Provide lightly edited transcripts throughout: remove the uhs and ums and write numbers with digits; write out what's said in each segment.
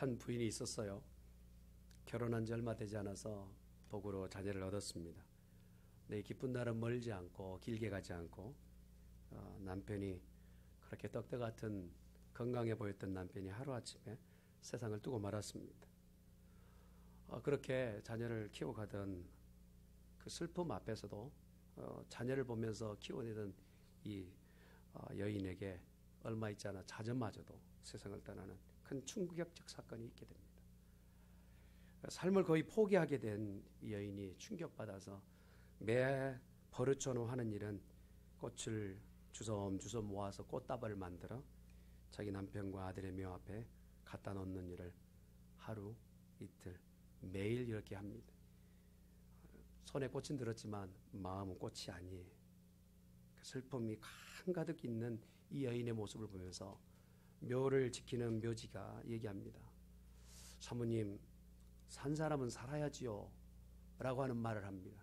한 부인이 있었어요. 결혼한 지 얼마 되지 않아서 복으로 자녀를 얻었습니다. 내 기쁜 날은 멀지 않고 길게 가지 않고 남편이 그렇게 떡대 같은 건강해 보였던 남편이 하루아침에 세상을 두고 말았습니다. 그렇게 자녀를 키워가던 그 슬픔 앞에서도 자녀를 보면서 키워내던 이 여인에게 얼마 있지 않아 자녀마저도 세상을 떠나는 큰 충격적 사건이 있게 됩니다. 삶을 거의 포기하게 된 이 여인이 충격받아서 매 버릇처럼 하는 일은 꽃을 주섬주섬 모아서 꽃다발을 만들어 자기 남편과 아들의 묘 앞에 갖다 놓는 일을 하루 이틀 매일 이렇게 합니다. 손에 꽃은 들었지만 마음은 꽃이 아니에요. 그 슬픔이 한가득 있는 이 여인의 모습을 보면서 묘를 지키는 묘지가 얘기합니다. 사모님, 산 사람은 살아야지요 라고 하는 말을 합니다.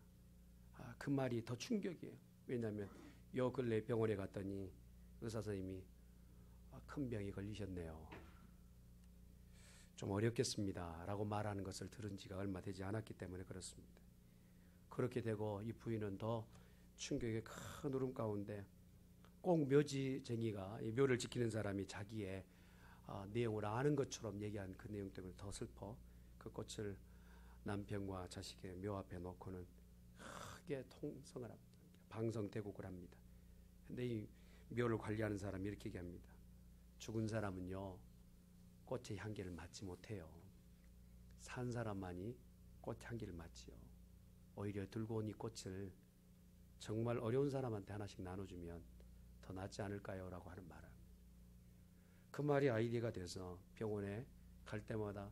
그 말이 더 충격이에요. 왜냐하면 요 근래 병원에 갔더니 의사 선생님이 큰 병이 걸리셨네요. 좀 어렵겠습니다 라고 말하는 것을 들은 지가 얼마 되지 않았기 때문에 그렇습니다. 그렇게 되고 이 부인은 더 충격의 큰 울음 가운데 꼭 묘지쟁이가 이 묘를 지키는 사람이 자기의 내용을 아는 것처럼 얘기한 그 내용 때문에 더 슬퍼 그 꽃을 남편과 자식의 묘 앞에 놓고는 크게 통성을 합니다. 방성대곡을 합니다. 근데 이 묘를 관리하는 사람이 이렇게 얘기합니다. 죽은 사람은요 꽃의 향기를 맡지 못해요. 산 사람만이 꽃의 향기를 맡지요. 오히려 들고 온 이 꽃을 정말 어려운 사람한테 하나씩 나눠주면 더 낫지 않을까요? 라고 하는 말을 합니다. 그 말이 아이디어가 돼서 병원에 갈 때마다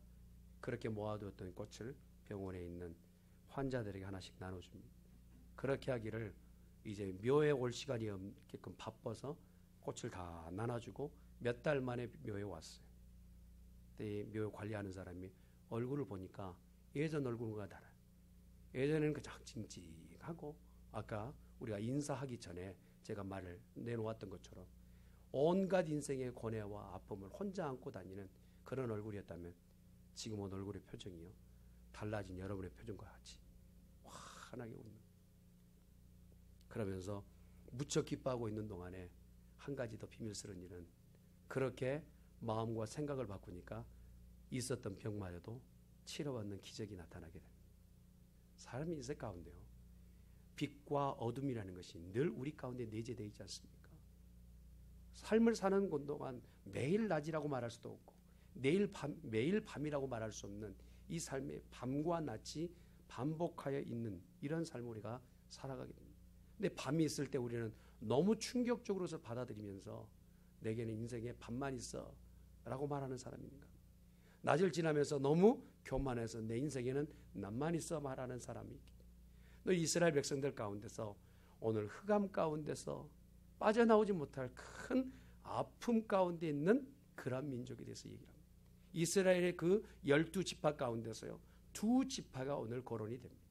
그렇게 모아두었던 꽃을 병원에 있는 환자들에게 하나씩 나눠줍니다. 그렇게 하기를 이제 묘에 올 시간이 없게끔 바빠서 꽃을 다 나눠주고 몇 달 만에 묘에 왔어요. 근데 이 묘 관리하는 사람이 얼굴을 보니까 예전 얼굴과 달라요. 예전에는 그냥 찡찡하고 아까 우리가 인사하기 전에 제가 말을 내놓았던 것처럼 온갖 인생의 고뇌와 아픔을 혼자 안고 다니는 그런 얼굴이었다면 지금은 얼굴의 표정이요 달라진 여러분의 표정과 같이 환하게 웃는 그러면서 무척 기뻐하고 있는 동안에 한 가지 더 비밀스러운 일은 그렇게 마음과 생각을 바꾸니까 있었던 병마저도 치료받는 기적이 나타나게 됩니다. 사람의 인생 가운데요 빛과 어둠이라는 것이 늘 우리 가운데 내재되어 있지 않습니까? 삶을 사는 동안 매일 낮이라고 말할 수도 없고 매일 밤이라고 말할 수 없는 이 삶의 밤과 낮이 반복하여 있는 이런 삶을 우리가 살아가게 됩니다. 근데 밤이 있을 때 우리는 너무 충격적으로 받아들이면서 내게는 인생에 밤만 있어 라고 말하는 사람이 있는가? 낮을 지나면서 너무 교만해서 내 인생에는 낮만 있어 말하는 사람이 있기 때문에 이스라엘 백성들 가운데서 오늘 흑암 가운데서 빠져나오지 못할 큰 아픔 가운데 있는 그런 민족에 대해서 얘기를 합니다. 이스라엘의 그 12지파 가운데서요 2지파가 오늘 거론이 됩니다.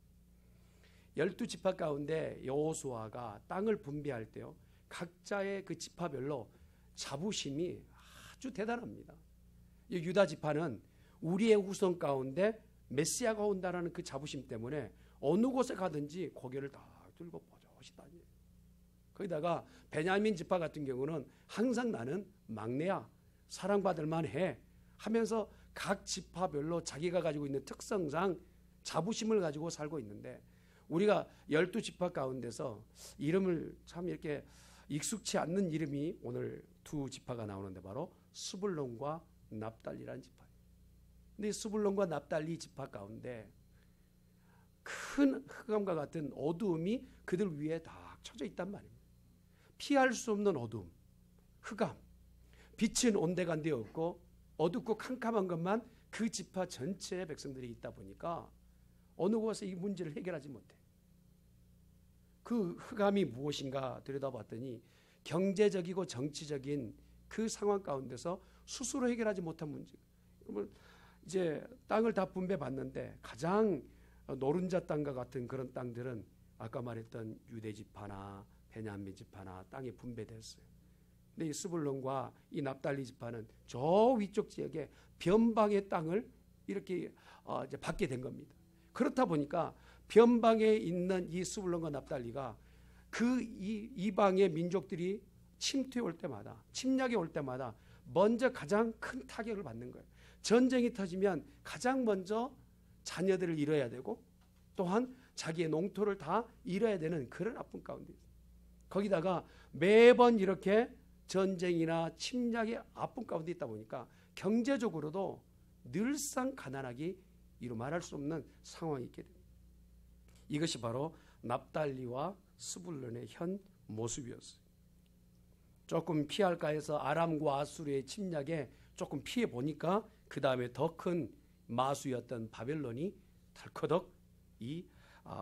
12지파 가운데 여호수아가 땅을 분배할 때요 각자의 그 지파별로 자부심이 아주 대단합니다. 유다 지파는 우리의 후손 가운데 메시아가 온다라는 그 자부심 때문에 어느 곳에 가든지 고개를 다 들고 보조시 다녀요. 거기다가 베냐민 지파 같은 경우는 항상 나는 막내야 사랑받을 만해 하면서 각 지파별로 자기가 가지고 있는 특성상 자부심을 가지고 살고 있는데 우리가 12지파 가운데서 이름을 참 이렇게 익숙치 않는 이름이 오늘 2지파가 나오는데 바로 스불론과 납달리라는 지파예요. 근데 스불론과 납달리 지파 가운데 큰 흑암과 같은 어두움이 그들 위에 다 쳐져 있단 말입니다. 피할 수 없는 어두움, 흑암, 빛은 온데간데 없고 어둡고 캄캄한 것만 그 지파 전체의 백성들이 있다 보니까 어느 곳에 이 문제를 해결하지 못해. 그 흑암이 무엇인가 들여다봤더니 경제적이고 정치적인 그 상황 가운데서 스스로 해결하지 못한 문제. 그러면 이제 땅을 다 분배받는데 가장 노른자 땅과 같은 그런 땅들은 아까 말했던 유대 지파나 베냐민 지파나 땅이 분배됐어요. 근데 이 스불론과 이 납달리 지파는 저 위쪽 지역에 변방의 땅을 이렇게 이제 받게 된 겁니다. 그렇다 보니까 변방에 있는 이 스불론과 납달리가 그 이방의 민족들이 침투해 올 때마다, 침략에 올 때마다 먼저 가장 큰 타격을 받는 거예요. 전쟁이 터지면 가장 먼저 자녀들을 잃어야 되고 또한 자기의 농토를 다 잃어야 되는 그런 아픔 가운데 있어요. 거기다가 매번 이렇게 전쟁이나 침략의 아픔 가운데 있다 보니까 경제적으로도 늘상 가난하기 이루 말할 수 없는 상황이 있게 됩니다. 이것이 바로 납달리와 스불론의 현 모습이었어요. 조금 피할까 해서 아람과 아수르의 침략에 조금 피해 보니까 그 다음에 더 큰 마수였던 바벨론이 덜커덕 이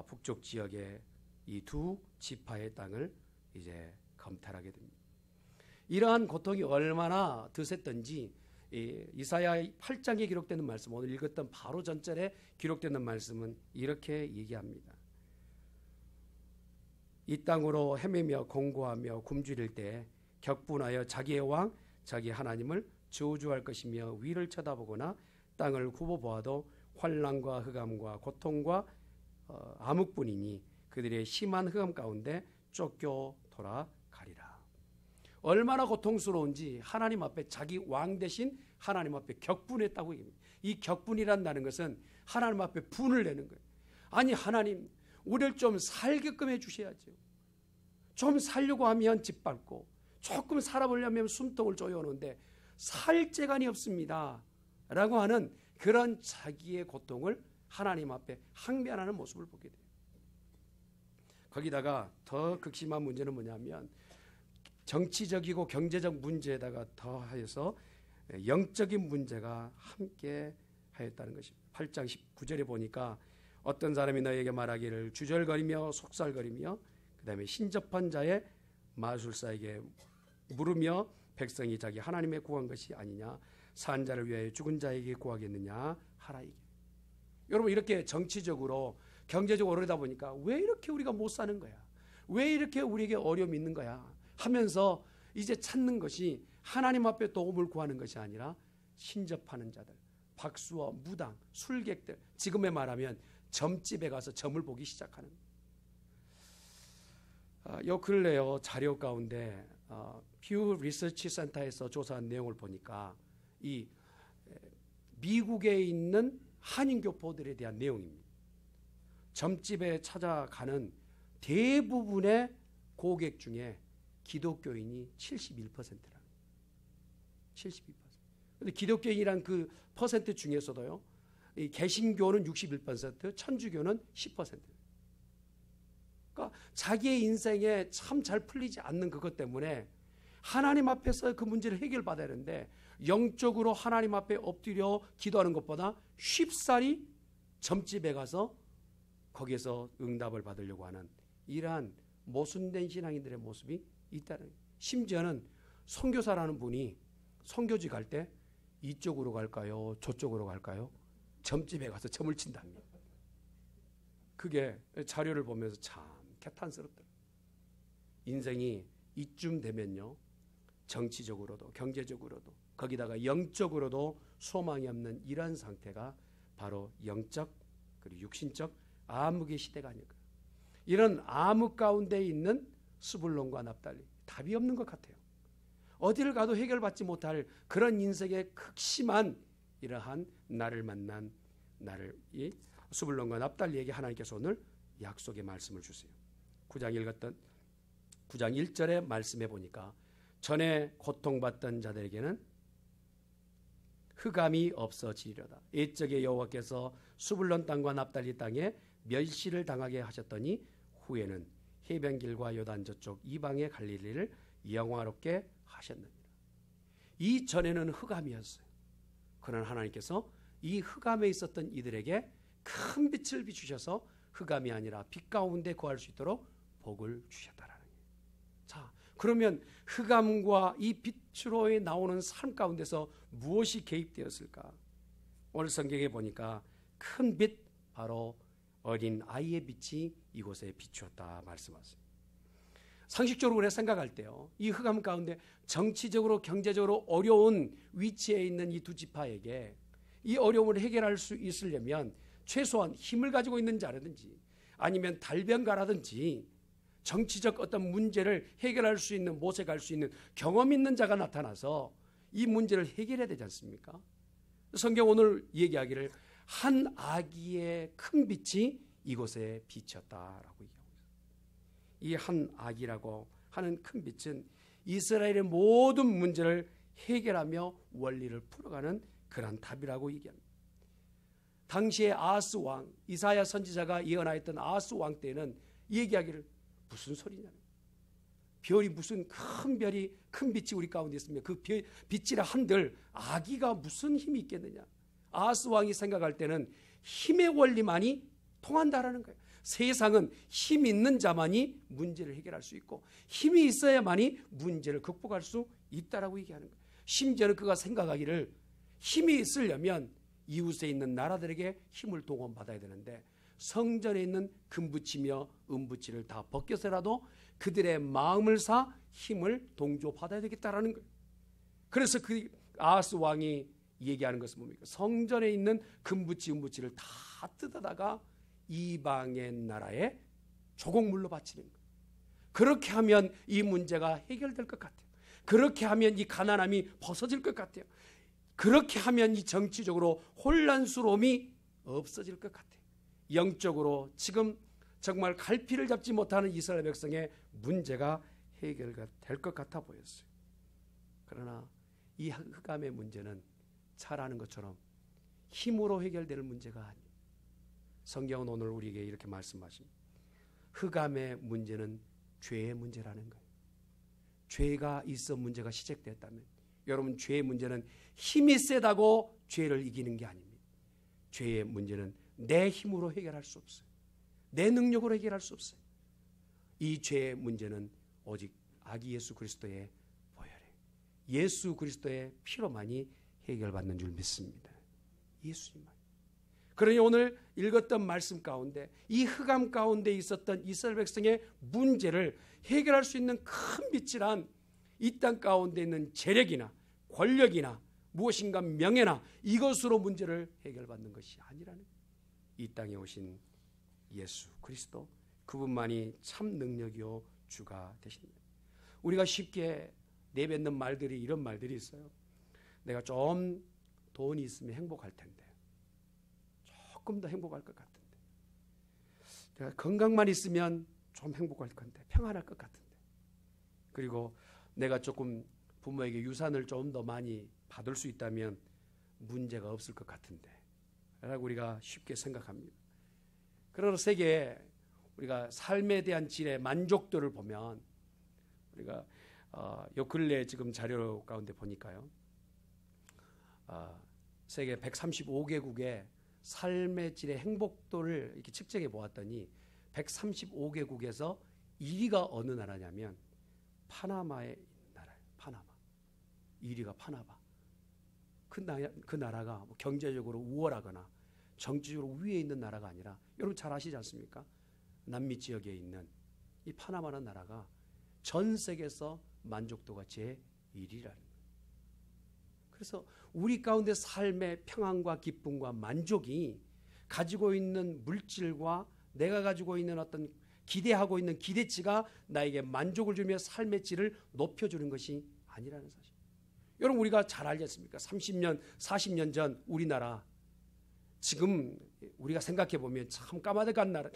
북쪽 지역의 이 두 지파의 땅을 이제 검탈하게 됩니다. 이러한 고통이 얼마나 드셌던지 이사야 8장에 기록되는 말씀, 오늘 읽었던 바로 전절에 기록되는 말씀은 이렇게 얘기합니다. 이 땅으로 헤매며 공고하며 굶주릴 때 격분하여 자기의 왕 자기 하나님을 저주할 것이며 위를 쳐다보거나 땅을 굽어보아도 환난과 흑암과 고통과 암흑뿐이니 그들의 심한 흑암 가운데 쫓겨 돌아가리라. 얼마나 고통스러운지 하나님 앞에 자기 왕 대신 하나님 앞에 격분했다고 얘기합니다. 이 격분이란다는 것은 하나님 앞에 분을 내는 거예요. 아니 하나님, 우리를 좀 살게끔 해주셔야죠. 좀 살려고 하면 짓밟고 조금 살아보려면 숨통을 조여오는데 살 재간이 없습니다 라고 하는 그런 자기의 고통을 하나님 앞에 항변하는 모습을 보게 돼요. 거기다가 더 극심한 문제는 뭐냐면 정치적이고 경제적 문제에다가 더하여서 영적인 문제가 함께 하였다는 것입니다. 8장 19절에 보니까 어떤 사람이 너에게 말하기를 주절거리며 속살거리며 그 다음에 신접한 자의 마술사에게 물으며 백성이 자기 하나님의 구한 것이 아니냐 산 자를 위하여 죽은 자에게 구하겠느냐 하라. 이게 여러분, 이렇게 정치적으로 경제적으로 어려다 보니까 왜 이렇게 우리가 못 사는 거야, 왜 이렇게 우리에게 어려움이 있는 거야 하면서 이제 찾는 것이 하나님 앞에 도움을 구하는 것이 아니라 신접하는 자들, 박수와 무당, 술객들, 지금에 말하면 점집에 가서 점을 보기 시작하는 요 근래요 자료 가운데 퓨 리서치 센터에서 조사한 내용을 보니까 이 미국에 있는 한인교포들에 대한 내용입니다. 점집에 찾아가는 대부분의 고객 중에 기독교인이 71%라. 72%. 근데 기독교인이란 그 퍼센트 중에서도요, 이 개신교는 61%, 천주교는 10%. 그러니까 자기의 인생에 참 잘 풀리지 않는 그것 때문에 하나님 앞에서 그 문제를 해결받아야 하는데 영적으로 하나님 앞에 엎드려 기도하는 것보다 쉽사리 점집에 가서 거기에서 응답을 받으려고 하는 이러한 모순된 신앙인들의 모습이 있다는 거예요. 심지어는 선교사라는 분이 선교지 갈 때 이쪽으로 갈까요? 저쪽으로 갈까요? 점집에 가서 점을 친답니다. 그게 자료를 보면서 참 개탄스럽더라고요. 인생이 이쯤 되면요, 정치적으로도 경제적으로도 거기다가 영적으로도 소망이 없는 이러한 상태가 바로 영적 그리고 육신적 암흑의 시대가 아닐까. 이런 암흑 가운데 있는 스불론과 납달리, 답이 없는 것 같아요. 어디를 가도 해결받지 못할 그런 인생의 극심한 이러한 나를 만난 나를 이 스불론과 납달리에게 하나님께서 오늘 약속의 말씀을 주세요. 9장 읽었던 9장 1절의 말씀해 보니까 전에 고통받던 자들에게는 흑암이 없어지리로다. 옛적에 여호와께서 스불론 땅과 납달리 땅에 멸시를 당하게 하셨더니 후에는 해변길과 요단 저쪽 이방의 갈릴리를 영화롭게 하셨느니라. 이 전에는 흑암이었어요. 그러나 하나님께서 이 흑암에 있었던 이들에게 큰 빛을 비추셔서 흑암이 아니라 빛 가운데 거할 수 있도록 복을 주셨다라는 거예요. 자, 그러면 흑암과 이 빛으로 나오는 삶 가운데서 무엇이 개입되었을까? 오늘 성경에 보니까 큰 빛, 바로 어린 아이의 빛이 이곳에 비추었다 말씀하세요. 상식적으로 그래 생각할 때요, 이 흑암 가운데 정치적으로 경제적으로 어려운 위치에 있는 이 두 지파에게 이 어려움을 해결할 수 있으려면 최소한 힘을 가지고 있는 자라든지 아니면 달변가라든지 정치적 어떤 문제를 해결할 수 있는, 모색할 수 있는 경험 있는 자가 나타나서 이 문제를 해결해야 되지 않습니까? 성경 오늘 얘기하기를 한 아기의 큰 빛이 이곳에 비쳤다라고 얘기합니다. 이 한 아기라고 하는 큰 빛은 이스라엘의 모든 문제를 해결하며 원리를 풀어가는 그런 답이라고 얘기합니다. 당시에 아하스 왕, 이사야 선지자가 예언하였던 아하스 왕 때는 얘기하기를 무슨 소리냐는, 별이 무슨 큰 별이, 큰 빛이 우리 가운데 있으면 그 빛이라 한들 아기가 무슨 힘이 있겠느냐. 아하스 왕이 생각할 때는 힘의 원리만이 통한다라는 거예요. 세상은 힘 있는 자만이 문제를 해결할 수 있고 힘이 있어야만이 문제를 극복할 수 있다라고 얘기하는 거예요. 심지어는 그가 생각하기를 힘이 있으려면 이웃에 있는 나라들에게 힘을 동원받아야 되는데 성전에 있는 금붙이며 은붙이를 다 벗겨서라도 그들의 마음을 사 힘을 동조받아야 되겠다라는 거예요. 그래서 그 아하스 왕이 얘기하는 것은 뭡니까? 성전에 있는 금붙이, 은붙이를 다 뜯어다가 이방의 나라에 조공물로 바치는 거예요. 그렇게 하면 이 문제가 해결될 것 같아요. 그렇게 하면 이 가난함이 벗어질 것 같아요. 그렇게 하면 이 정치적으로 혼란스러움이 없어질 것 같아요. 영적으로 지금 정말 갈피를 잡지 못하는 이스라엘 백성의 문제가 해결될 것 같아 보였어요. 그러나 이 흑암의 문제는 잘 아는 것처럼 힘으로 해결될 문제가 아니에요. 성경은 오늘 우리에게 이렇게 말씀하십니다. 흑암의 문제는 죄의 문제라는 거예요. 죄가 있어 문제가 시작됐다면 여러분, 죄의 문제는 힘이 세다고 죄를 이기는 게 아닙니다. 죄의 문제는 내 힘으로 해결할 수 없어요. 내 능력으로 해결할 수 없어요. 이 죄의 문제는 오직 아기 예수 그리스도의 보혈에, 예수 그리스도의 피로만이 해결받는 줄 믿습니다. 예수님만. 그러니 오늘 읽었던 말씀 가운데 이 흑암 가운데 있었던 이스라엘 백성의 문제를 해결할 수 있는 큰 빛이란 이 땅 가운데 있는 재력이나 권력이나 무엇인가 명예나 이것으로 문제를 해결받는 것이 아니라는, 이 땅에 오신 예수 그리스도, 그분만이 참 능력이요 주가 되십니다. 우리가 쉽게 내뱉는 말들이 이런 말들이 있어요. 내가 좀 돈이 있으면 행복할 텐데, 조금 더 행복할 것 같은데, 내가 건강만 있으면 좀 행복할 건데, 평안할 것 같은데, 그리고 내가 조금 부모에게 유산을 좀 더 많이 받을 수 있다면 문제가 없을 것 같은데 라고 우리가 쉽게 생각합니다. 그러나 세계에 우리가 삶에 대한 질의 만족도를 보면, 우리가 요 근래 지금 자료 가운데 보니까요, 세계 135개국의 삶의 질의 행복도를 이렇게 측정해 보았더니 135개국에서 1위가 어느 나라냐면 파나마의 나라예요. 파나마. 1위가 파나마. 그 나라가 뭐 경제적으로 우월하거나 정치적으로 위에 있는 나라가 아니라, 여러분 잘 아시지 않습니까? 남미 지역에 있는 이 파나마라는 나라가 전 세계에서 만족도가 제1위라는 거예요. 그래서 우리 가운데 삶의 평안과 기쁨과 만족이 가지고 있는 물질과 내가 가지고 있는 어떤 기대하고 있는 기대치가 나에게 만족을 주며 삶의 질을 높여주는 것이 아니라는 사실. 여러분, 우리가 잘 알지 않습니까? 30년, 40년 전 우리나라, 지금 우리가 생각해 보면 참 까마득한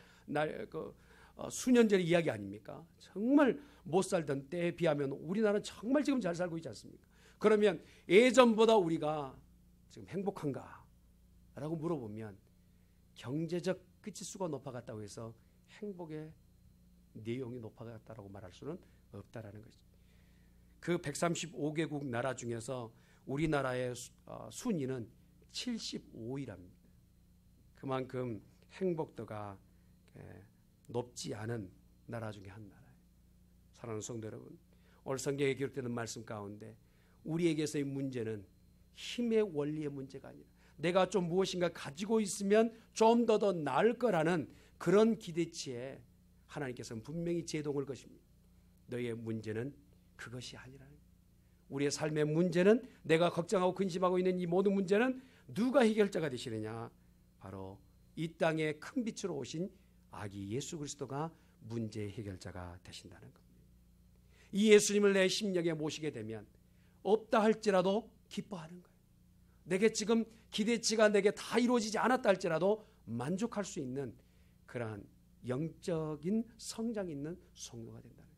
수년 전의 이야기 아닙니까? 정말 못 살던 때에 비하면 우리나라는 정말 지금 잘 살고 있지 않습니까? 그러면 예전보다 우리가 지금 행복한가? 라고 물어보면 경제적 그 지수가 높아갔다고 해서 행복의 내용이 높아갔다고 말할 수는 없다라는 것이죠. 그 135개국 나라 중에서 우리나라의 순위는 75위랍니다. 그만큼 행복도가 높지 않은 나라 중에 한 나라예요. 사랑하는 성도 여러분, 오늘 성경에 기록되는 말씀 가운데 우리에게서의 문제는 힘의 원리의 문제가 아니라 내가 좀 무엇인가 가지고 있으면 좀 더 나을 거라는 그런 기대치에 하나님께서는 분명히 제동을 것입니다. 너희의 문제는 그것이 아니라는 거예요. 우리의 삶의 문제는, 내가 걱정하고 근심하고 있는 이 모든 문제는 누가 해결자가 되시느냐? 바로 이 땅에 큰 빛으로 오신 아기 예수 그리스도가 문제의 해결자가 되신다는 겁니다. 이 예수님을 내 심령에 모시게 되면 없다 할지라도 기뻐하는 거예요. 내게 지금 기대치가 내게 다 이루어지지 않았다 할지라도 만족할 수 있는 그러한 영적인 성장 있는 성도가 된다는 거예요.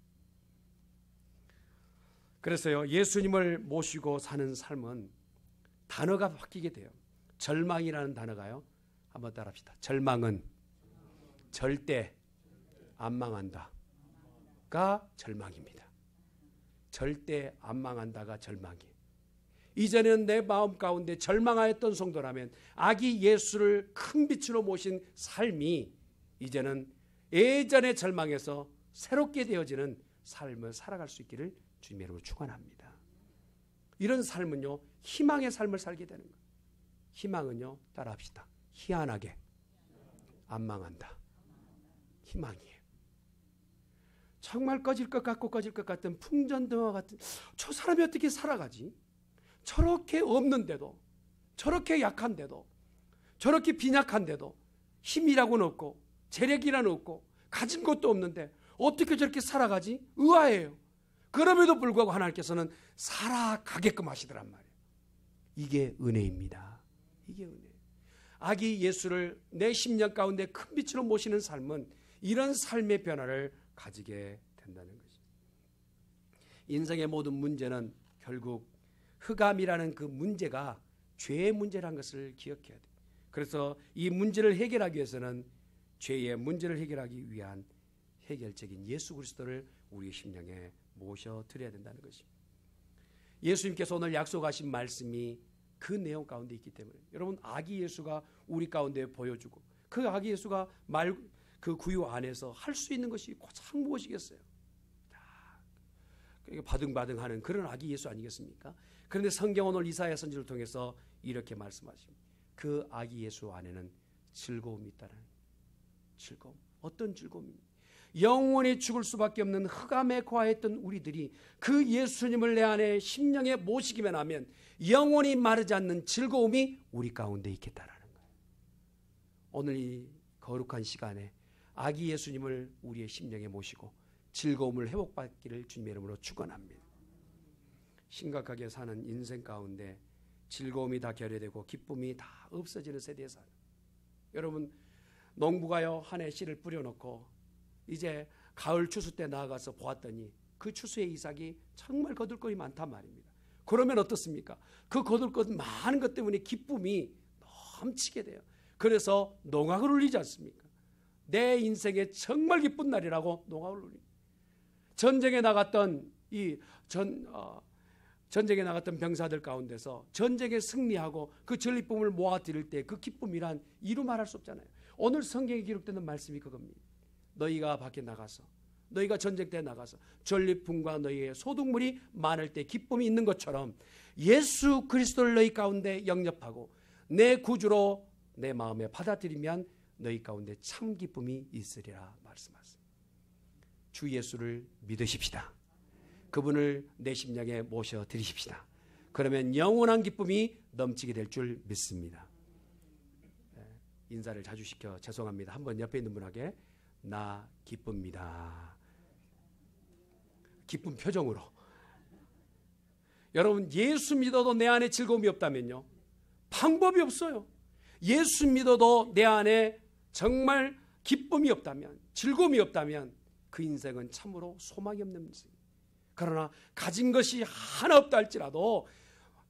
그래서요, 예수님을 모시고 사는 삶은 단어가 바뀌게 돼요. 절망이라는 단어가요, 한번 따라합시다. 절망은 절대 안 망한다가 절망입니다. 절대 안 망한다가 절망이에요. 이전에는 내 마음 가운데 절망하였던 성도라면 아기 예수를 큰 빛으로 모신 삶이 이제는 예전의 절망에서 새롭게 되어지는 삶을 살아갈 수 있기를 주님의 이름으로 축원합니다. 이런 삶은요, 희망의 삶을 살게 되는 거예요. 희망은요, 따라합시다. 희한하게 안 망한다. 희망이에요. 정말 꺼질 것 같고 꺼질 것 같은 풍전등화 같은, 저 사람이 어떻게 살아가지? 저렇게 없는데도, 저렇게 약한데도, 저렇게 빈약한데도, 힘이라고는 없고 재력이라는 없고 가진 것도 없는데 어떻게 저렇게 살아가지? 의아해요. 그럼에도 불구하고 하나님께서는 살아가게끔 하시더란 말이에요. 이게 은혜입니다. 이게 은혜예요. 아기 예수를 내 심령 가운데 큰 빛으로 모시는 삶은 이런 삶의 변화를 가지게 된다는 것이죠. 인생의 모든 문제는 결국 흑암이라는 그 문제가 죄의 문제라는 것을 기억해야 돼요. 그래서 이 문제를 해결하기 위해서는 죄의 문제를 해결하기 위한 해결책인 예수 그리스도를 우리의 심령에 모셔드려야 된다는 것입니다. 예수님께서 오늘 약속하신 말씀이 그 내용 가운데 있기 때문에 여러분, 아기 예수가 우리 가운데 보여주고 그 아기 예수가 그 구유 안에서 할 수 있는 것이 고작 무엇이겠어요? 바등바등하는 그런 아기 예수 아니겠습니까? 그런데 성경 오늘 이사야 선지를 통해서 이렇게 말씀하십니다. 그 아기 예수 안에는 즐거움이 있다는, 즐거움. 어떤 즐거움입니까? 영원히 죽을 수밖에 없는 흑암에 거하였던 우리들이 그 예수님을 내 안에 심령에 모시기만 하면 영원히 마르지 않는 즐거움이 우리 가운데 있겠다라는 거예요. 오늘 이 거룩한 시간에 아기 예수님을 우리의 심령에 모시고 즐거움을 회복받기를 주님의 이름으로 축원합니다. 심각하게 사는 인생 가운데 즐거움이 다 결여되고 기쁨이 다 없어지는 세대에 사는 여러분, 농부가요 한 해 씨를 뿌려놓고 이제 가을 추수 때 나아가서 보았더니 그 추수의 이삭이 정말 거둘것이 많단 말입니다. 그러면 어떻습니까? 그 거둘것 많은 것 때문에 기쁨이 넘치게 돼요. 그래서 농악을 울리지 않습니까? 내 인생에 정말 기쁜 날이라고 농악을 울립니다. 전쟁에 나갔던 전쟁에 나갔던 병사들 가운데서 전쟁에 승리하고 그 전리품을 모아드릴 때 그 기쁨이란 이루 말할 수 없잖아요. 오늘 성경에 기록되는 말씀이 그겁니다. 너희가 밖에 나가서, 너희가 전쟁 때 나가서 전리품과 너희의 소득물이 많을 때 기쁨이 있는 것처럼 예수 그리스도를 너희 가운데 영접하고 내 구주로 내 마음에 받아들이면 너희 가운데 참 기쁨이 있으리라 말씀하셨습니다. 주 예수를 믿으십시다. 그분을 내 심령에 모셔드리십시다. 그러면 영원한 기쁨이 넘치게 될 줄 믿습니다. 인사를 자주 시켜 죄송합니다. 한번 옆에 있는 분에게 나 기쁩니다. 기쁜 표정으로. 여러분, 예수 믿어도 내 안에 즐거움이 없다면요, 방법이 없어요. 예수 믿어도 내 안에 정말 기쁨이 없다면, 즐거움이 없다면 그 인생은 참으로 소망이 없는 인생입니다. 그러나 가진 것이 하나 없다 할지라도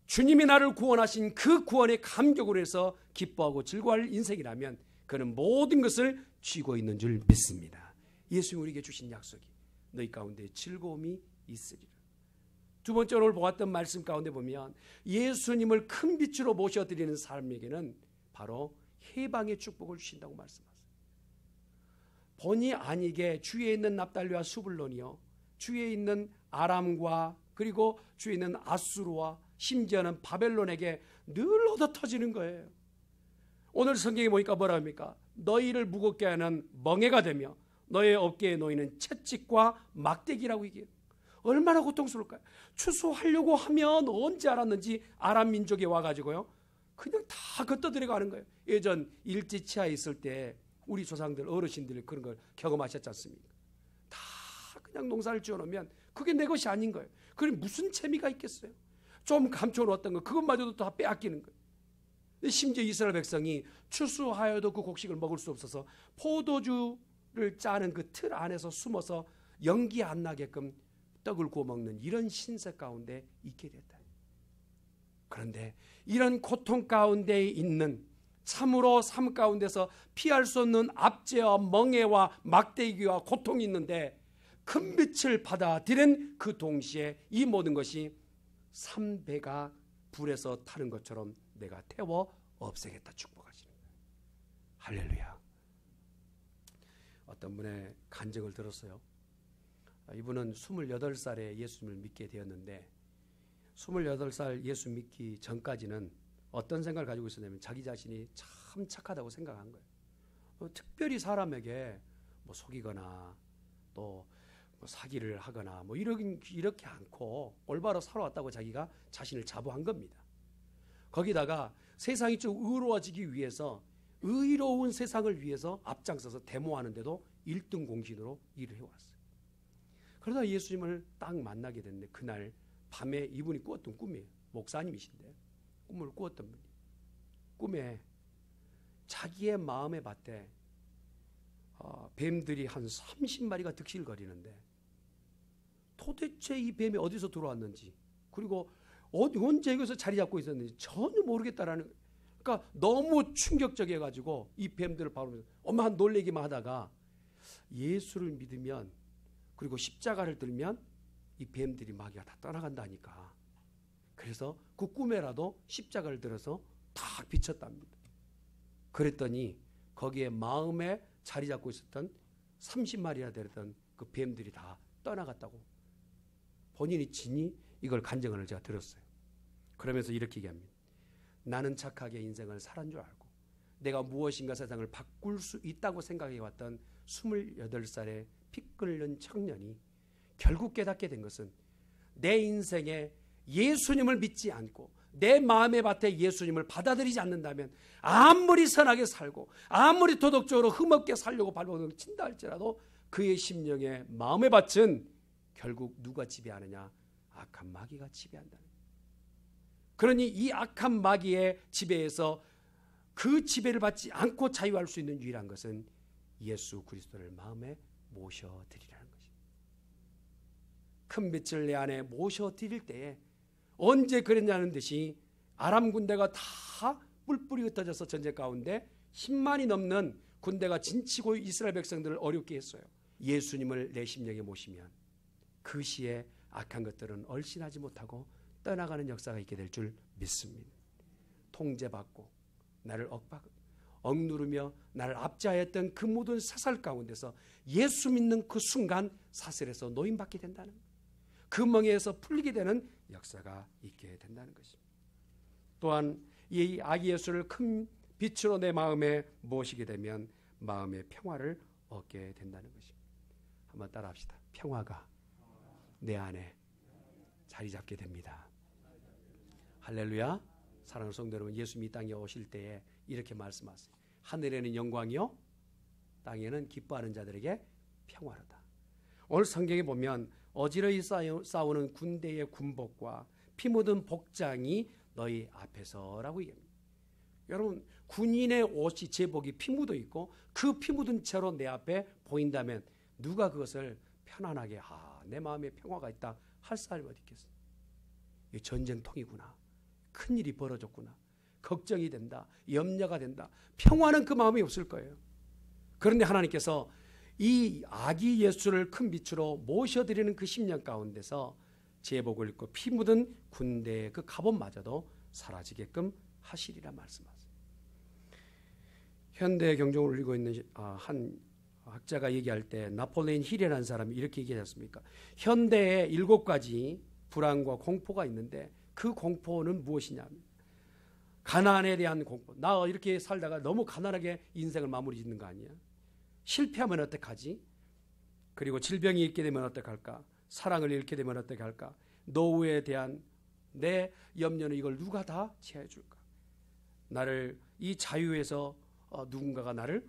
주님이 나를 구원하신 그 구원의 감격으로 해서 기뻐하고 즐거워할 인생이라면 그는 모든 것을 쥐고 있는 줄 믿습니다. 예수님이 우리에게 주신 약속이 너희 가운데 즐거움이 있으리라. 두 번째로 오늘 보았던 말씀 가운데 보면 예수님을 큰 빛으로 모셔드리는 사람에게는 바로 해방의 축복을 주신다고 말씀하세요. 본의 아니게 주위에 있는 납달리와 수불론이요, 주위에 있는 아람과 그리고 주위에 있는 아수르와 심지어는 바벨론에게 늘 얻어터지는 거예요. 오늘 성경에 보니까 뭐라 합니까? 너희를 무겁게 하는 멍에가 되며 너의 어깨에 놓이는 채찍과 막대기라고 얘기해요. 얼마나 고통스러울까요? 추수하려고 하면 언제 알았는지 아람 민족에 와가지고요, 그냥 다 걷어들여가는 거예요. 예전 일제치하에 있을 때 우리 조상들, 어르신들이 그런 걸 경험하셨지 않습니까? 다 그냥 농사를 지어놓으면 그게 내 것이 아닌 거예요. 그럼 무슨 재미가 있겠어요? 좀 감춰놓았던 거 그것마저도 다 빼앗기는 거예요. 심지어 이스라엘 백성이 추수하여도 그 곡식을 먹을 수 없어서 포도주를 짜는 그 틀 안에서 숨어서 연기 안 나게끔 떡을 구워 먹는 이런 신세 가운데 있게 됐다. 그런데 이런 고통 가운데 있는, 참으로 삶 가운데서 피할 수 없는 압제와 멍해와 막대기와 고통이 있는데 큰 빛을 받아들인 그 동시에 이 모든 것이 삼배가 불에서 타는 것처럼 내가 태워 없애겠다 축복하시는 거예요. 할렐루야. 어떤 분의 간증을 들었어요. 이분은 28살에 예수님을 믿게 되었는데 28살 예수 믿기 전까지는 어떤 생각을 가지고 있었냐면 자기 자신이 참 착하다고 생각한 거예요. 특별히 사람에게 뭐 속이거나 또 뭐 사기를 하거나 뭐 이렇게 않고 올바로 살아왔다고 자기가 자신을 자부한 겁니다. 거기다가 세상이 좀 의로워지기 위해서 의로운 세상을 위해서 앞장서서 데모하는데도 1등 공신으로 일을 해왔어요. 그러다 예수님을 딱 만나게 됐는데 그날 밤에 이분이 꾸었던 꿈이에요. 목사님이신데 꿈을 꾸었던 분이 꿈에 자기의 마음의 밭에 뱀들이 한 30마리가 득실거리는데 도대체 이 뱀이 어디서 들어왔는지 그리고 언제 여기서 자리 잡고 있었는지 전혀 모르겠다라는, 그러니까 너무 충격적이어가지고 이 뱀들을 바라보면서 엄마 놀래기만 하다가 예수를 믿으면 그리고 십자가를 들면 이 뱀들이 마귀가 다 떠나간다니까. 그래서 그 꿈에라도 십자가를 들어서 탁 비쳤답니다. 그랬더니 거기에 마음에 자리 잡고 있었던 30마리나 되던 그 뱀들이 다 떠나갔다고 본인이 친히 이걸 간증을 제가 들었어요. 그러면서 이렇게 얘기합니다. 나는 착하게 인생을 살은 줄 알고 내가 무엇인가 세상을 바꿀 수 있다고 생각해왔던 28살의 피 끓는 청년이 결국 깨닫게 된 것은 내 인생에 예수님을 믿지 않고 내 마음의 밭에 예수님을 받아들이지 않는다면 아무리 선하게 살고 아무리 도덕적으로 흠없게 살려고 발버둥을 친다 할지라도 그의 심령의 마음의 밭은 결국 누가 지배하느냐? 악한 마귀가 지배한다는 거예요. 그러니 이 악한 마귀의 지배에서 그 지배를 받지 않고 자유할 수 있는 유일한 것은 예수 그리스도를 마음에 모셔드리라는 것입니다. 큰 빛을 내 안에 모셔드릴 때에 언제 그랬냐는 듯이 아람 군대가 다 뿔뿔이 흩어져서 전쟁 가운데 10만이 넘는 군대가 진치고 이스라엘 백성들을 어렵게 했어요. 예수님을 내 심령에 모시면 그 시에 악한 것들은 얼씬하지 못하고 떠나가는 역사가 있게 될 줄 믿습니다. 통제받고 나를 억누르며 나를 압제하였던 그 모든 사살 가운데서 예수 믿는 그 순간 사슬에서 노임받게 된다는 거예요. 그 멍에에서 풀리게 되는 역사가 있게 된다는 것입니다. 또한 이 아기 예수를 큰 빛으로 내 마음에 모시게 되면 마음의 평화를 얻게 된다는 것입니다. 한번 따라합시다. 평화가 내 안에 자리 잡게 됩니다. 할렐루야. 사랑하는 성도 여러분, 예수님이 이 땅에 오실 때에 이렇게 말씀하세요. 하늘에는 영광이요 땅에는 기뻐하는 자들에게 평화로다. 오늘 성경에 보면 어지러이 싸우는 군대의 군복과 피 묻은 복장이 너희 앞에서라고 얘기합니다. 여러분, 군인의 옷이 제복이 피 묻어 있고 그 피 묻은 채로 내 앞에 보인다면 누가 그것을 편안하게 내 마음에 평화가 있다 할 사람이 어디 있겠어요? 이 전쟁통이구나. 큰일이 벌어졌구나. 걱정이 된다. 염려가 된다. 평화는 그 마음이 없을 거예요. 그런데 하나님께서 이 아기 예수를 큰 빛으로 모셔드리는 그 10년 가운데서 제복을 입고 피 묻은 군대의 그 갑옷마저도 사라지게끔 하시리라 말씀하세요. 현대 경종을 울리고 있는 한 학자가 얘기할 때 나폴레온 힐이라는 사람이 이렇게 얘기하지 않습니까? 현대에 7가지 불안과 공포가 있는데 그 공포는 무엇이냐면 가난에 대한 공포. 나 이렇게 살다가 너무 가난하게 인생을 마무리 짓는 거 아니야? 실패하면 어떡하지? 그리고 질병이 있게 되면 어떻게 할까? 사랑을 잃게 되면 어떻게 할까? 노후에 대한 내 염려는 이걸 누가 다 채워줄까? 나를 이 자유에서 누군가가 나를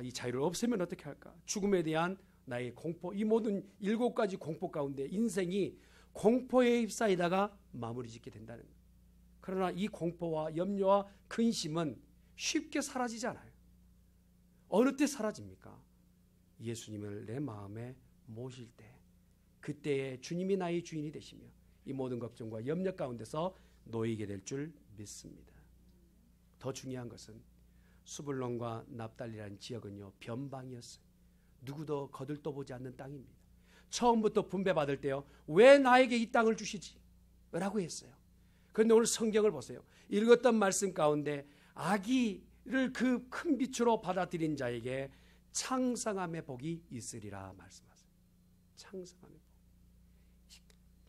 이 자유를 없애면 어떻게 할까? 죽음에 대한 나의 공포, 이 모든 7가지 공포 가운데 인생이 공포에 휩싸이다가 마무리 짓게 된다는 거예요. 그러나 이 공포와 염려와 근심은 쉽게 사라지지 않아요. 어느 때 사라집니까? 예수님을 내 마음에 모실 때, 그때에 주님이 나의 주인이 되시며 이 모든 걱정과 염려 가운데서 놓이게 될 줄 믿습니다. 더 중요한 것은 수불론과 납달리라는 지역은요, 변방이었어요. 누구도 거들떠보지 않는 땅입니다. 처음부터 분배받을 때요, 왜 나에게 이 땅을 주시지? 라고 했어요. 그런데 오늘 성경을 보세요. 읽었던 말씀 가운데 아기를 그 큰 빛으로 받아들인 자에게 창상함의 복이 있으리라 말씀하세요. 창상함의 복.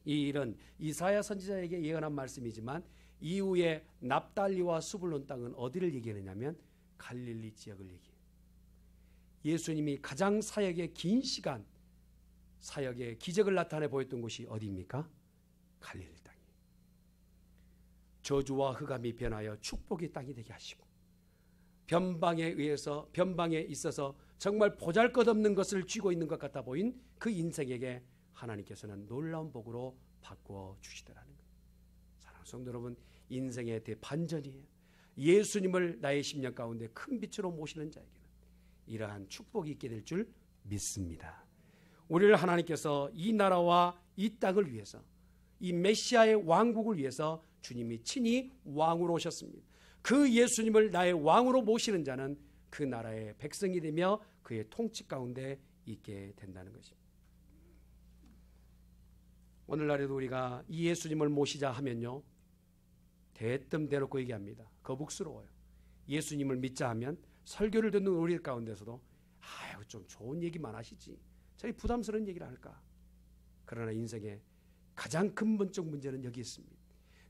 이 일은 이사야 선지자에게 예언한 말씀이지만 이후에 납달리와 수불론 땅은 어디를 얘기하느냐면 갈릴리 지역을 얘기해요. 예수님이 가장 사역의 긴 시간 사역의 기적을 나타내 보였던 곳이 어디입니까? 갈릴리 땅이에요. 저주와 흑암이 변하여 축복의 땅이 되게 하시고 변방에 있어서 정말 보잘것없는 것을 쥐고 있는 것 같아 보인 그 인생에게 하나님께서는 놀라운 복으로 바꾸어 주시더라는 거예요. 사랑하는 성도 여러분, 인생의 대반전이에요. 예수님을 나의 심령 가운데 큰 빛으로 모시는 자에게는 이러한 축복이 있게 될 줄 믿습니다. 우리를 하나님께서 이 나라와 이 땅을 위해서, 이 메시아의 왕국을 위해서 주님이 친히 왕으로 오셨습니다. 그 예수님을 나의 왕으로 모시는 자는 그 나라의 백성이 되며 그의 통치 가운데 있게 된다는 것입니다. 오늘날에도 우리가 이 예수님을 모시자 하면요, 대뜸 대놓고 얘기합니다. 거북스러워요. 예수님을 믿자 하면 설교를 듣는 우리 가운데서도 아유, 좀 좋은 얘기만 하시지, 저희 부담스러운 얘기를 할까? 그러나 인생의 가장 근본적 문제는 여기 있습니다.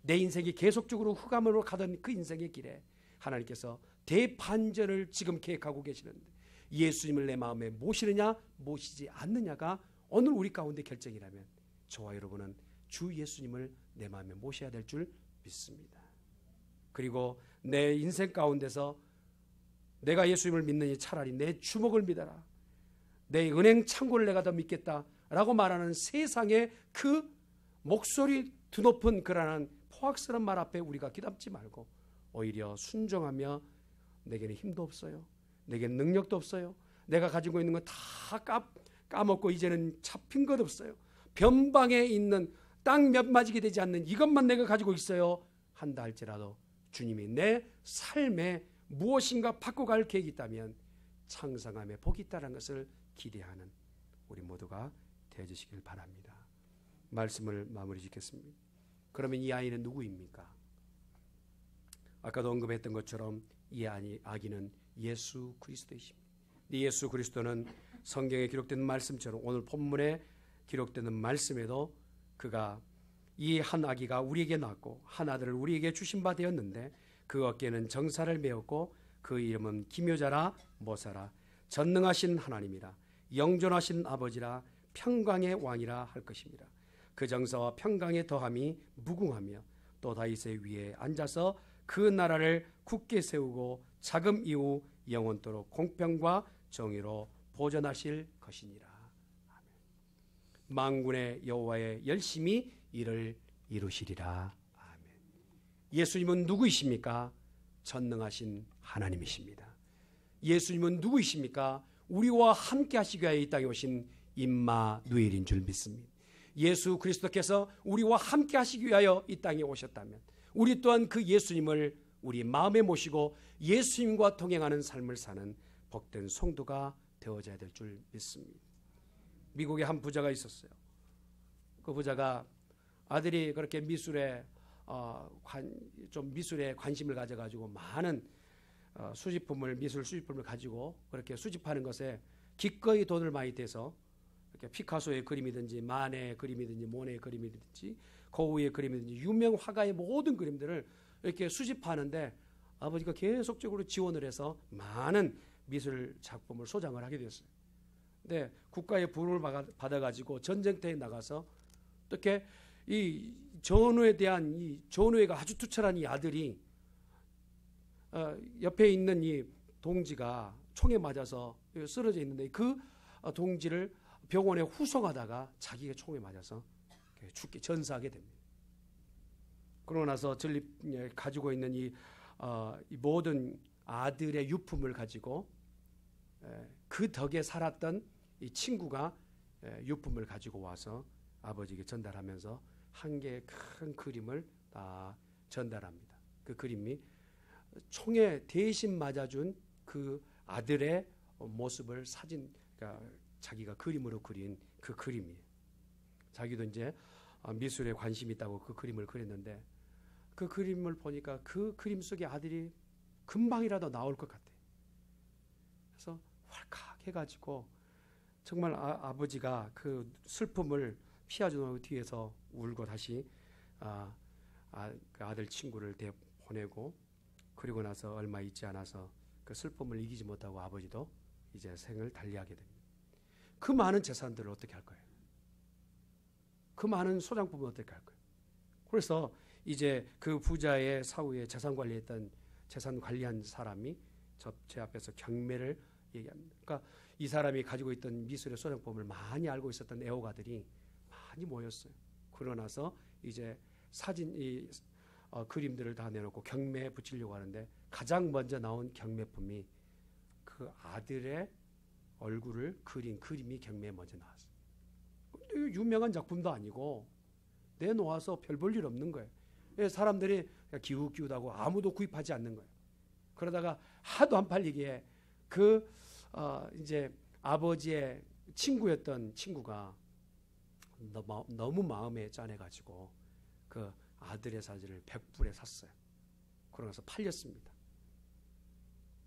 내 인생이 계속적으로 흑암으로 가던 그 인생의 길에 하나님께서 대반전을 지금 계획하고 계시는데 예수님을 내 마음에 모시느냐 모시지 않느냐가 오늘 우리 가운데 결정이라면 저와 여러분은 주 예수님을 내 마음에 모셔야 될 줄 믿습니다. 그리고 내 인생 가운데서 내가 예수님을 믿느니 차라리 내 주먹을 믿어라, 내 은행 창고를 내가 더 믿겠다라고 말하는 세상의 그 목소리 드높은 그러한 포악스러운 말 앞에 우리가 기담지 말고 오히려 순종하며 내게는 힘도 없어요, 내게는 능력도 없어요, 내가 가지고 있는 건 다 까먹고 이제는 잡힌 것 없어요, 변방에 있는 땅 몇 마디게 되지 않는 이것만 내가 가지고 있어요 한다 할지라도 주님이 내 삶에 무엇인가 바꿔갈 계획이 있다면 창상함에 복이 있다는 것을 기대하는 우리 모두가 되어주시길 바랍니다. 말씀을 마무리 짓겠습니다. 그러면 이 아이는 누구입니까? 아까도 언급했던 것처럼 이 아기는 예수 그리스도이십니다. 이 예수 그리스도는 성경에 기록된 말씀처럼 오늘 본문에 기록되는 말씀에도 그가 이 한 아기가 우리에게 낳았고 한 아들을 우리에게 주신 바 되었는데 그 어깨에는 정사를 메었고 그 이름은 기묘자라 모사라 전능하신 하나님이라 영존하신 아버지라 평강의 왕이라 할 것입니다. 그 정사와 평강의 더함이 무궁하며 또 다윗의 위에 앉아서 그 나라를 굳게 세우고 자금 이후 영원토록 공평과 정의로 보존하실 것이니라. 아멘. 만군의 여호와의 열심히 이를 이루시리라. 아멘. 예수님은 누구이십니까? 전능하신 하나님이십니다. 예수님은 누구이십니까? 우리와 함께 하시기 위하여 이 땅에 오신 임마누엘인 줄 믿습니다. 예수 그리스도께서 우리와 함께 하시기 위하여 이 땅에 오셨다면 우리 또한 그 예수님을 우리 마음에 모시고 예수님과 동행하는 삶을 사는 복된 성도가 되어져야 될 줄 믿습니다. 미국에 한 부자가 있었어요. 그 부자가 아들이 그렇게 미술에 관심을 가져가지고 많은 미술 수집품을 가지고 그렇게 수집하는 것에 기꺼이 돈을 많이 대서 이렇게 피카소의 그림이든지 마네의 그림이든지 모네의 그림이든지 고흐의 그림이든지 유명 화가의 모든 그림들을 이렇게 수집하는데 아버지가 계속적으로 지원을 해서 많은 미술 작품을 소장을 하게 되었어요. 네, 국가의 부름을 받아가지고 전쟁터에 나가서 어떻게 이 전우에 대한 이 전우회가 아주 투철한 이 아들이 옆에 있는 이 동지가 총에 맞아서 쓰러져 있는데 그 동지를 병원에 후송하다가 자기가 총에 맞아서 죽게 전사하게 됩니다. 그러고 나서 전립 가지고 있는 이 모든 아들의 유품을 가지고 그 덕에 살았던 이 친구가 유품을 가지고 와서 아버지에게 전달하면서 한 개의 큰 그림을 다 전달합니다. 그 그림이 총에 대신 맞아준 그 아들의 모습을 그러니까 자기가 그림으로 그린 그 그림이에요. 자기도 이제 미술에 관심이 있다고 그 그림을 그렸는데 그 그림을 보니까 그 그림 속에 아들이 금방이라도 나올 것 같아요. 그래서 활칵 해가지고 정말 아버지가 그 슬픔을 피하주는 뒤에서 울고 다시 그 아들 친구를 보내고 그리고 나서 얼마 있지 않아서 그 슬픔을 이기지 못하고 아버지도 이제 생을 달리하게 됩니다. 그 많은 재산들을 어떻게 할 거예요? 그 많은 소장품을 어떻게 할 거예요? 그래서 이제 그 부자의 사후에 재산 관리한 사람이 제 앞에서 경매를 얘기합니다. 그러니까 이 사람이 가지고 있던 미술의 소장품을 많이 알고 있었던 애호가들이 많이 모였어요. 그러고 나서 이제 그림들을 다 내놓고 경매에 붙이려고 하는데 가장 먼저 나온 경매품이 그 아들의 얼굴을 그린 그림이 경매에 먼저 나왔어요. 근데 유명한 작품도 아니고 내놓아서 별 볼 일 없는 거예요. 사람들이 기웃기웃하고 아무도 구입하지 않는 거예요. 그러다가 하도 안 팔리기에 이제 아버지의 친구였던 친구가 너무 마음에 짠해가지고 그 아들의 사진을 100불에 샀어요. 그러면서 팔렸습니다.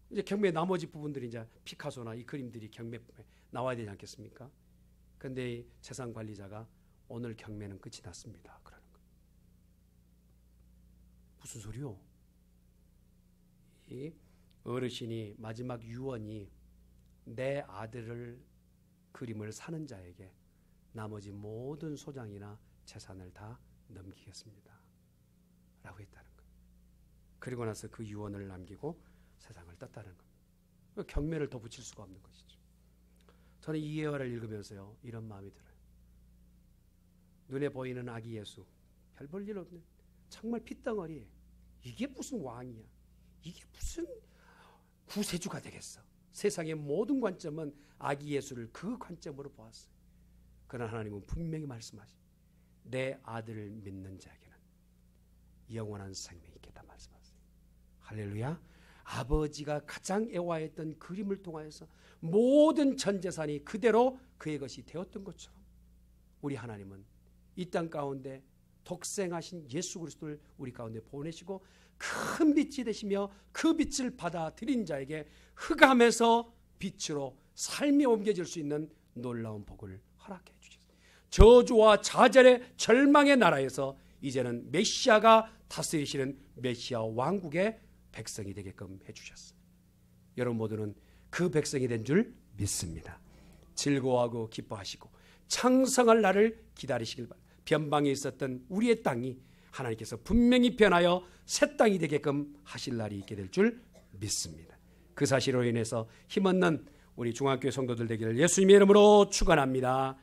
이제 경매 나머지 부분들이 이제 피카소나 이 그림들이 경매에 나와야 되지 않겠습니까? 근데 이 재산 관리자가 오늘 경매는 끝이 났습니다. 그러는 거예요. 무슨 소리요? 이 어르신이 마지막 유언이 내 아들을 그림을 사는 자에게 나머지 모든 소장이나 재산을 다 넘기겠습니다. 라고 했다는 거예요. 그리고 나서 그 유언을 남기고 세상을 떴다는 겁니다. 경매를 더 붙일 수가 없는 것이죠. 저는 이 예화를 읽으면서요 이런 마음이 들어요. 눈에 보이는 아기 예수 별 볼 일 없는 정말 핏덩어리 이게 무슨 왕이야. 이게 무슨 구세주가 되겠어. 세상의 모든 관점은 아기 예수를 그 관점으로 보았어요. 그러나 하나님은 분명히 말씀하시 내 아들을 믿는 자에게는 영원한 생명이 있겠다 말씀하세요. 할렐루야. 아버지가 가장 애화했던 그림을 통하여서 모든 전 재산이 그대로 그의 것이 되었던 것처럼 우리 하나님은 이 땅 가운데 독생하신 예수 그리스도를 우리 가운데 보내시고 큰 빛이 되시며 그 빛을 받아들인 자에게 흑암에서 빛으로 삶이 옮겨질 수 있는 놀라운 복을 허락해 주셨습니다. 저주와 좌절의 절망의 나라에서 이제는 메시아가 다스리시는 메시아 왕국의 백성이 되게끔 해주셨어요. 여러분 모두는 그 백성이 된 줄 믿습니다. 즐거워하고 기뻐하시고 창성할 날을 기다리시길 바랍니다. 변방에 있었던 우리의 땅이 하나님께서 분명히 변하여 새 땅이 되게끔 하실 날이 있게 될 줄 믿습니다. 그 사실로 인해서 힘없는 우리 중앙교회 성도들 되기를 예수님의 이름으로 축원합니다.